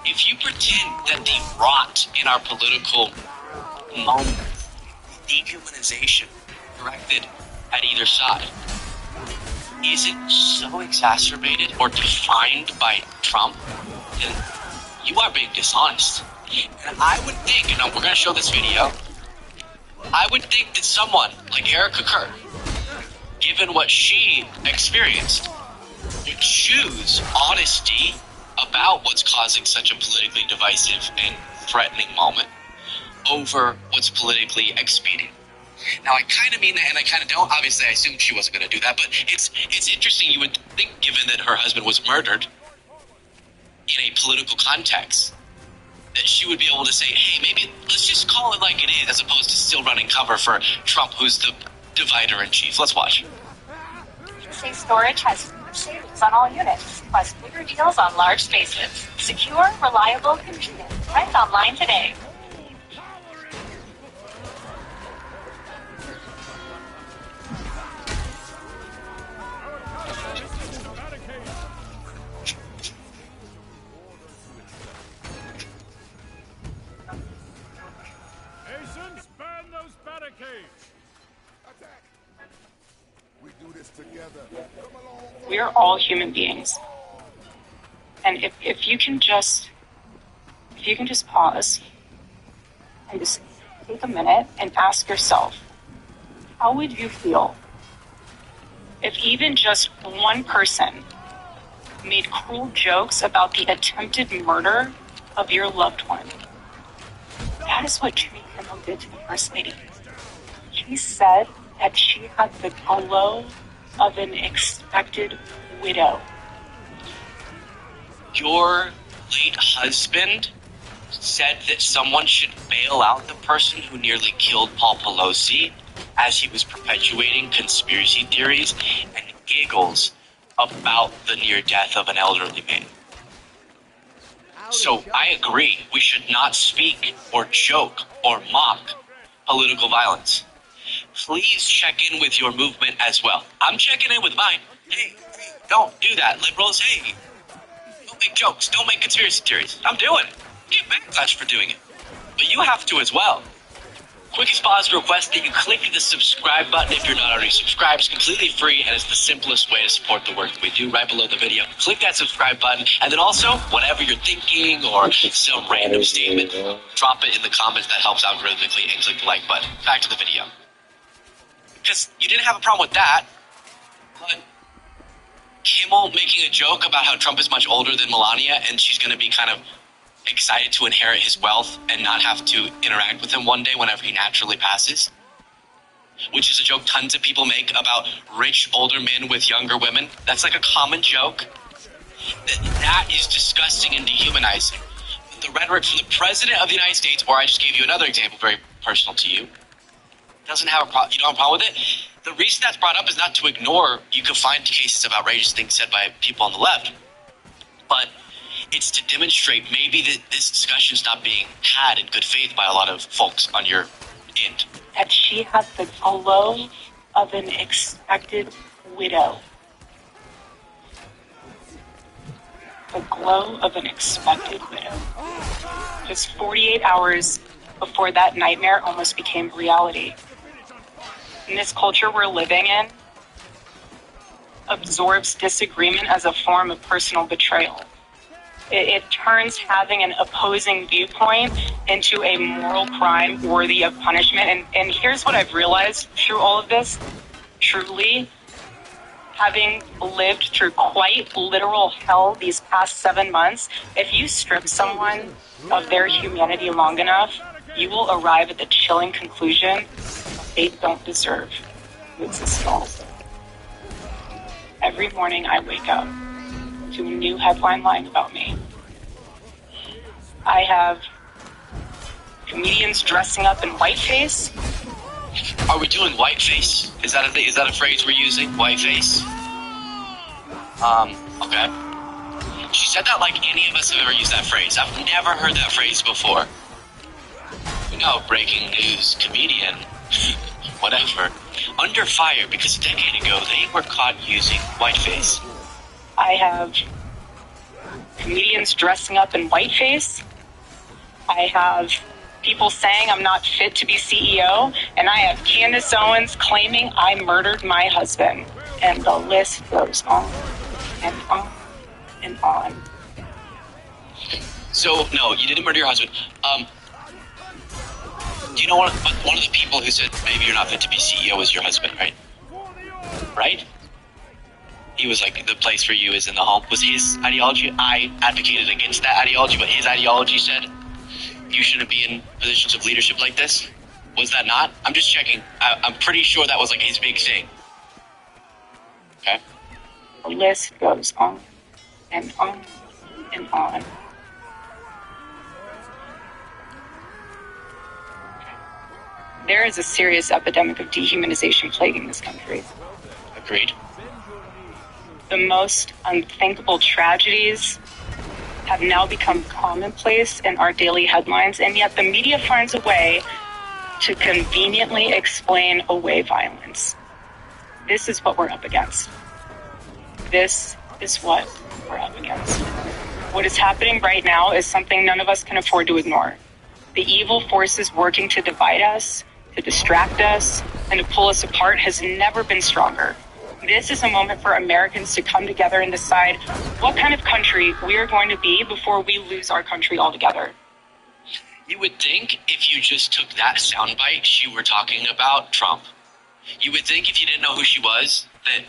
if you pretend that the rot in our political moment, dehumanization directed at either side, isn't so exacerbated or defined by Trump, then you are being dishonest. And I would think, and we're going to show this video, I would think that someone like Erica Kirk, given what she experienced, would choose honesty about what's causing such a politically divisive and threatening moment over what's politically expedient. Now, I kind of mean that, and I kind of don't. Obviously, I assumed she wasn't going to do that, but it's interesting. You would think, given that her husband was murdered in a political context, that she would be able to say, hey, maybe let's just call it like it is, as opposed to still running cover for Trump, who's the divider-in-chief. Let's watch. Safe Storage has savings on all units, plus bigger deals on large spaces. Secure, reliable, convenient. Rent online today. Asians, ban those barricades! Attack! We do this together. Come along. We are all human beings. And if you can just pause and just take a minute and ask yourself, how would you feel if even just one person made cruel jokes about the attempted murder of your loved one? That is what Jimmy Kimmel did to the First Lady. He said that she had the glow of an expected widow. Your late husband said that someone should bail out the person who nearly killed Paul Pelosi as he was perpetuating conspiracy theories, and giggles about the near death of an elderly man. So I agree, we should not speak or joke or mock political violence. Please check in with your movement as well. I'm checking in with mine. Hey, don't do that, liberals. Hey, don't make jokes. Don't make conspiracy theories. I'm doing it. Get backlash for doing it. But you have to as well. Quickest pause request that you click the subscribe button if you're not already subscribed. It's completely free and it's the simplest way to support the work that we do. Right below the video, click that subscribe button, and then also whatever you're thinking or some random statement, drop it in the comments. That helps out rhythmically, and click the like button. Back to the video. because you didn't have a problem with that. But Kimmel making a joke about how Trump is much older than Melania and she's going to be kind of excited to inherit his wealth and not have to interact with him one day whenever he naturally passes, which is a joke tons of people make about rich older men with younger women. That's like a common joke. That is disgusting and dehumanizing. The rhetoric from the President of the United States, or I just gave you another example very personal to you, doesn't have you don't have a problem with it. The reason that's brought up is not to ignore. You can find cases of outrageous things said by people on the left, but it's to demonstrate maybe that this discussion is not being had in good faith by a lot of folks on your end. That she had the glow of an expected widow. The glow of an expected widow. Just 48 hours before that nightmare almost became reality. In this culture we're living in, absorbs disagreement as a form of personal betrayal. It turns having an opposing viewpoint into a moral crime worthy of punishment. And here's what I've realized through all of this. Truly, having lived through quite literal hell these past 7 months, if you strip someone of their humanity long enough, you will arrive at the chilling conclusion they don't deserve to exist at all. Every morning I wake up to a new headline lying about me. I have comedians dressing up in whiteface. Are we doing whiteface? Is that a phrase we're using? Whiteface? Okay. She said that like any of us have ever used that phrase. I've never heard that phrase before. No, breaking news, comedian, whatever. Under fire because a decade ago they were caught using whiteface. I have comedians dressing up in whiteface. I have people saying I'm not fit to be CEO. And I have Candace Owens claiming I murdered my husband. And the list goes on and on and on. So, no, you didn't murder your husband. Do you know one of the people who said maybe you're not fit to be CEO was your husband, right? Right? He was like, the place for you is in the home. Was his ideology? I advocated against that ideology, but his ideology said you shouldn't be in positions of leadership like this. Was that not? I'm just checking. I'm pretty sure that was like his big thing. Okay. The list goes on and on and on. There is a serious epidemic of dehumanization plaguing this country. Agreed. The most unthinkable tragedies have now become commonplace in our daily headlines, and yet the media finds a way to conveniently explain away violence. This is what we're up against. This is what we're up against. What is happening right now is something none of us can afford to ignore. The evil forces working to divide us, to distract us, and to pull us apart has never been stronger. This is a moment for Americans to come together and decide what kind of country we are going to be before we lose our country altogether. You would think if you just took that soundbite she were talking about Trump, you would think if you didn't know who she was, that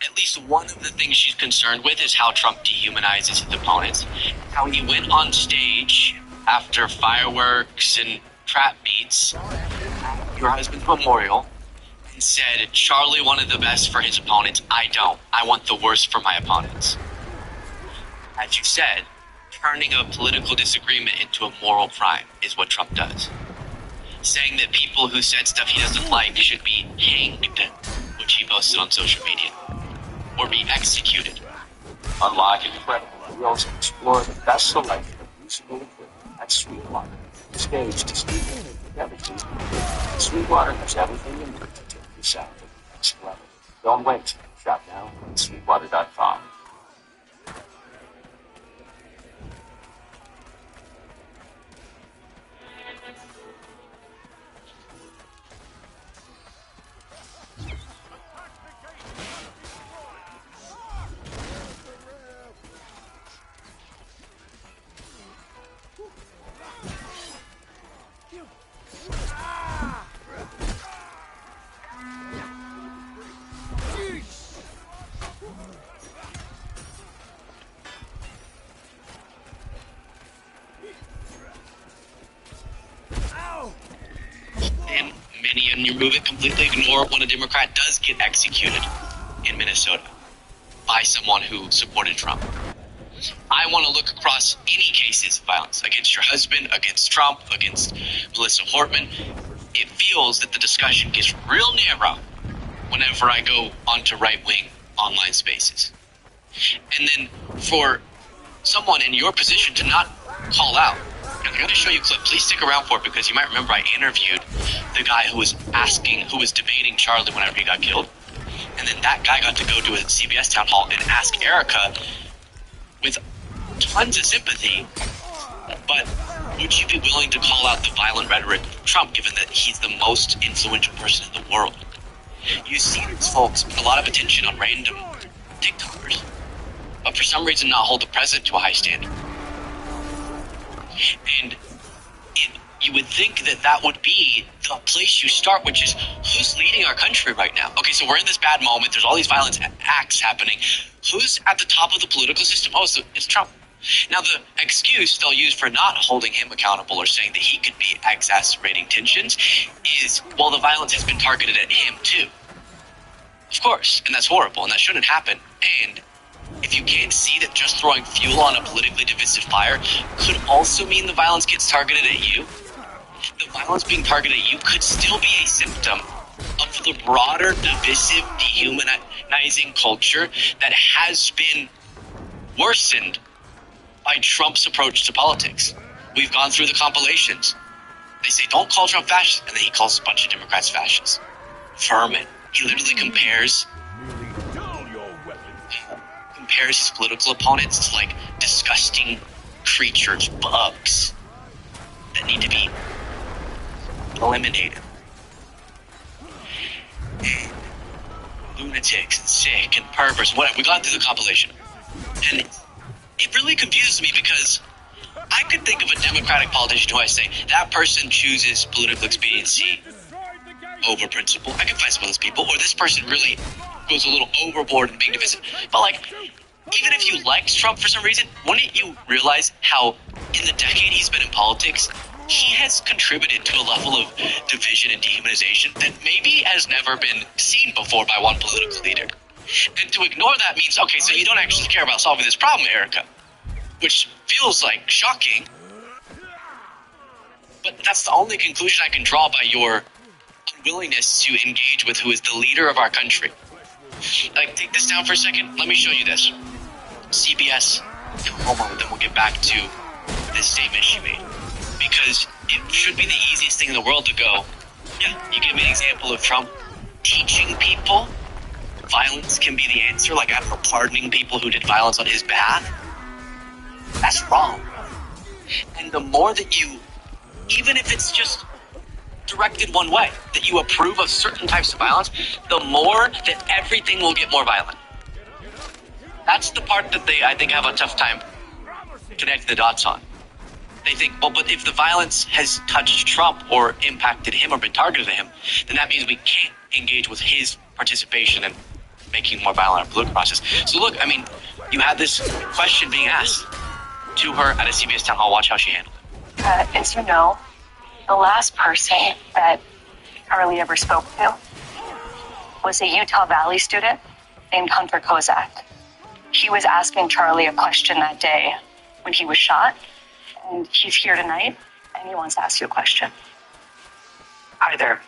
at least one of the things she's concerned with is how Trump dehumanizes his opponents. How he went on stage after fireworks and trap beats at your husband's memorial and said, Charlie wanted the best for his opponents. I don't. I want the worst for my opponents. As you said, turning a political disagreement into a moral crime is what Trump does. Saying that people who said stuff he doesn't like should be hanged, which he posted on social media, or be executed. Unlock incredible thrills and explore the best selection of musical equipment at Sweetwater. Stage to speak everything. Sweetwater has everything you need to take your sound to the next level. Don't wait. Shop now at sweetwater.com. and many, and you move it completely ignore when a Democrat does get executed in Minnesota by someone who supported Trump. I want to look across any cases of violence against your husband, against Trump, against Melissa Hortman. It feels that the discussion gets real narrow whenever I go onto right-wing online spaces. And then for someone in your position to not call out, and I'm going to show you a clip. Please stick around for it, because you might remember I interviewed the guy who was debating Charlie whenever he got killed. And then that guy got to go to a CBS town hall and ask Erica with tons of sympathy, but would you be willing to call out the violent rhetoric of Trump, given that he's the most influential person in the world? You see these folks put a lot of attention on random TikTokers, but for some reason not hold the president to a high standard. And you would think that that would be the place you start, which is who's leading our country right now? Okay, so we're in this bad moment. There's all these violent acts happening. Who's at the top of the political system? Oh, so it's Trump. Now, the excuse they'll use for not holding him accountable or saying that he could be exacerbating tensions is, well, the violence has been targeted at him too. Of course, and that's horrible, and that shouldn't happen. And if you can't see that just throwing fuel on a politically divisive fire could also mean the violence gets targeted at you, the violence being targeted at you could still be a symptom of the broader divisive, dehumanizing culture that has been worsened by Trump's approach to politics. We've gone through the compilations. They say, don't call Trump fascist, and then he calls a bunch of Democrats fascists. Vermin. He literally compares his political opponents to like disgusting creatures, bugs that need to be eliminated. And lunatics and sick and perverts, whatever. We got through the compilation. And it really confuses me, because I could think of a Democratic politician who I say, that person chooses political expediency over principle. I can find some of those people. Or this person really goes a little overboard in being divisive. But like, even if you liked Trump for some reason, wouldn't you realize how in the decade he's been in politics, he has contributed to a level of division and dehumanization that maybe has never been seen before by one political leader. And to ignore that means, okay, so you don't actually care about solving this problem, Erica, which feels like shocking. But that's the only conclusion I can draw by your unwillingness to engage with who is the leader of our country. Like, take this down for a second. Let me show you this. CBS, then we'll get back to this statement she made. Because it should be the easiest thing in the world to go, yeah, you give me an example of Trump teaching people violence can be the answer, like after pardoning people who did violence on his behalf. That's wrong. And the more that you, even if it's just directed one way, that you approve of certain types of violence, the more that everything will get more violent. That's the part that they, I think, have a tough time connecting the dots on. They think, well, but if the violence has touched Trump or impacted him or been targeted at him, then that means we can't engage with his participation in making more violent our political process. So look, I mean, you had this question being asked to her at a CBS town hall. Watch how she handled it. As you know, the last person that Charlie ever spoke to was a Utah Valley student named Hunter Kozak. He was asking Charlie a question that day when he was shot, and he's here tonight, and he wants to ask you a question. Hi there.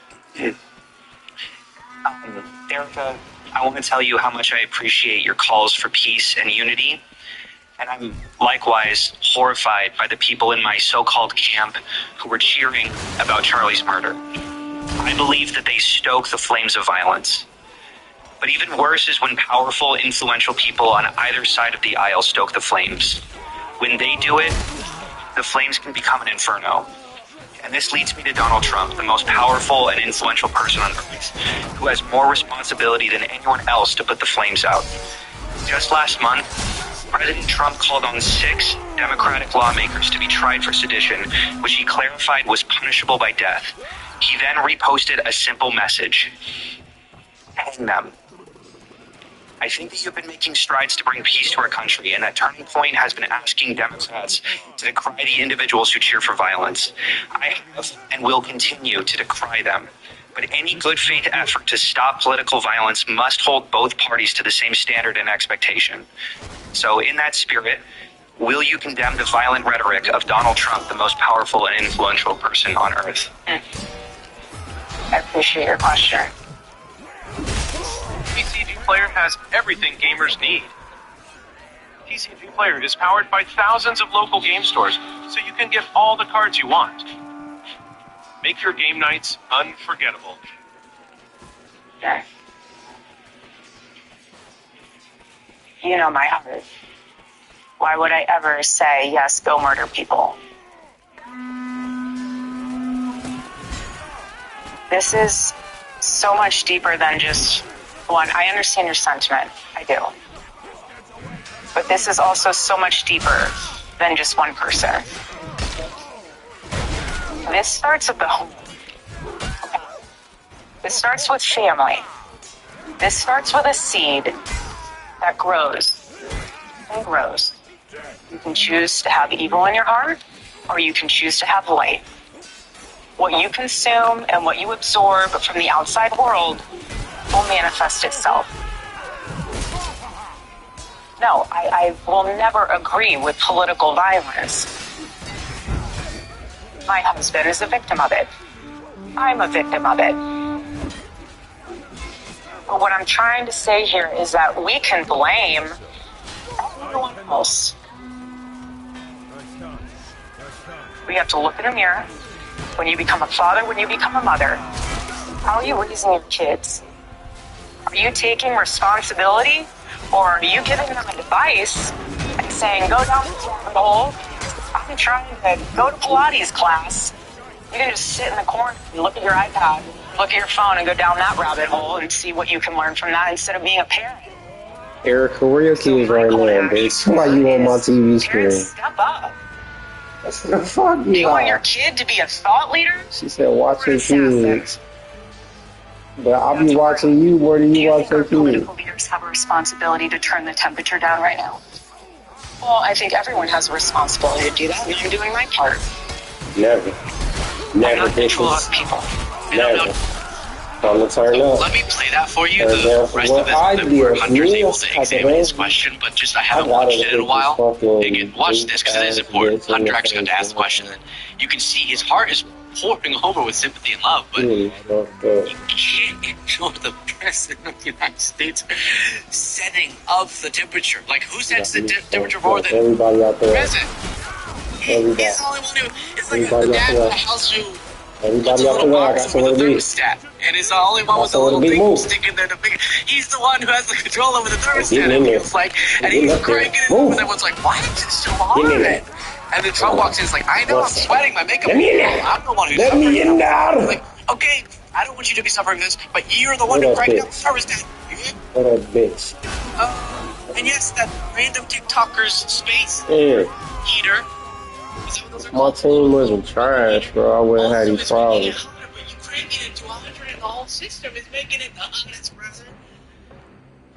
Erica, I want to tell you how much I appreciate your calls for peace and unity, and I'm likewise horrified by the people in my so-called camp who were cheering about Charlie's murder. I believe that they stoke the flames of violence. But even worse is when powerful, influential people on either side of the aisle stoke the flames. When they do it, the flames can become an inferno. And this leads me to Donald Trump, the most powerful and influential person on earth, who has more responsibility than anyone else to put the flames out. Just last month, President Trump called on 6 Democratic lawmakers to be tried for sedition, which he clarified was punishable by death. He then reposted a simple message: hang them. I think that you've been making strides to bring peace to our country, and that turning point has been asking Democrats to decry the individuals who cheer for violence. I have and will continue to decry them. But any good faith effort to stop political violence must hold both parties to the same standard and expectation. So in that spirit, will you condemn the violent rhetoric of Donald Trump, the most powerful and influential person on earth? I appreciate your question. TCG Player has everything gamers need. TCG Player is powered by thousands of local game stores, so you can get all the cards you want. Make your game nights unforgettable. Okay. You know my heart. Why would I ever say, yes, go murder people? This is so much deeper than just one. I understand your sentiment. I do. But this is also so much deeper than just one person. This starts at the home. Okay. This starts with family. This starts with a seed that grows and grows. You can choose to have evil in your heart, or you can choose to have light. What you consume and what you absorb from the outside world will manifest itself. No, I will never agree with political violence. My husband is a victim of it. I'm a victim of it. But what I'm trying to say here is that we can blame everyone else. We have to look in the mirror. When you become a father, when you become a mother, how are you raising your kids? Are you taking responsibility, or are you giving them advice and saying, go down this rabbit hole? I'm trying to go to Pilates class. You can just sit in the corner and look at your iPad, look at your phone, and go down that rabbit hole and see what you can learn from that instead of being a parent. Erica, where your kids right now, bitch? Why you on my TV screen? Step up. Fuck Do you want your you. kid to be a thought leader? She said, watch your kids. But I'll be watching you. Where do you watch your kids? Political leaders have a responsibility to turn the temperature down right now. Well, I think everyone has a responsibility to do that, and I'm doing my part. Never. Never, bitches. Never. I'm gonna turn up. Let me play that for you. Turn down The for rest what of it, I that did. we're Hunter's Me able to as examine a his man. question, but just I haven't watched it in a while. Again, watch this because it is important. Hunter actually got to ask the question, and you can see his heart is pouring over with sympathy and love, but you can't ignore the president of the United States setting up the temperature. Like, who sets the temperature more than everybody out the there? president? Everybody. He's the only one who. It's like Everybody the out dad in there. the house who. Everybody out there, I got somewhere to be. Thermostat, and it's the only one with the little thing sticking there. He's the one who has the control over the thermostat. It feels like, and he's cranking it, and everyone's like, "Why is it so hard?" And then Trump walks in, and is like, "I know, I'm sweating. My makeup. I'm the one who's suffering." Like, okay, I don't want you to be suffering this, but you're the one who cranked up the thermostat. What a bitch. And yes, that random TikToker's space heater. My team wasn't trash, bro. I wouldn't have these problems. Cranking it to 100 and the whole system is making it the hottest, brother.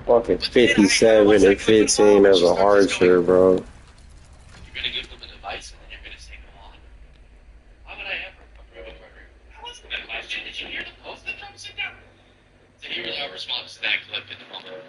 Fucking 57 and 15 as a Archer, bro. You're gonna give them advice and then you're gonna say no on. Why would I ever approve of murder? That wasn't a question. Did you hear the post that Trump sent out? So here's our response to that clip in the moment.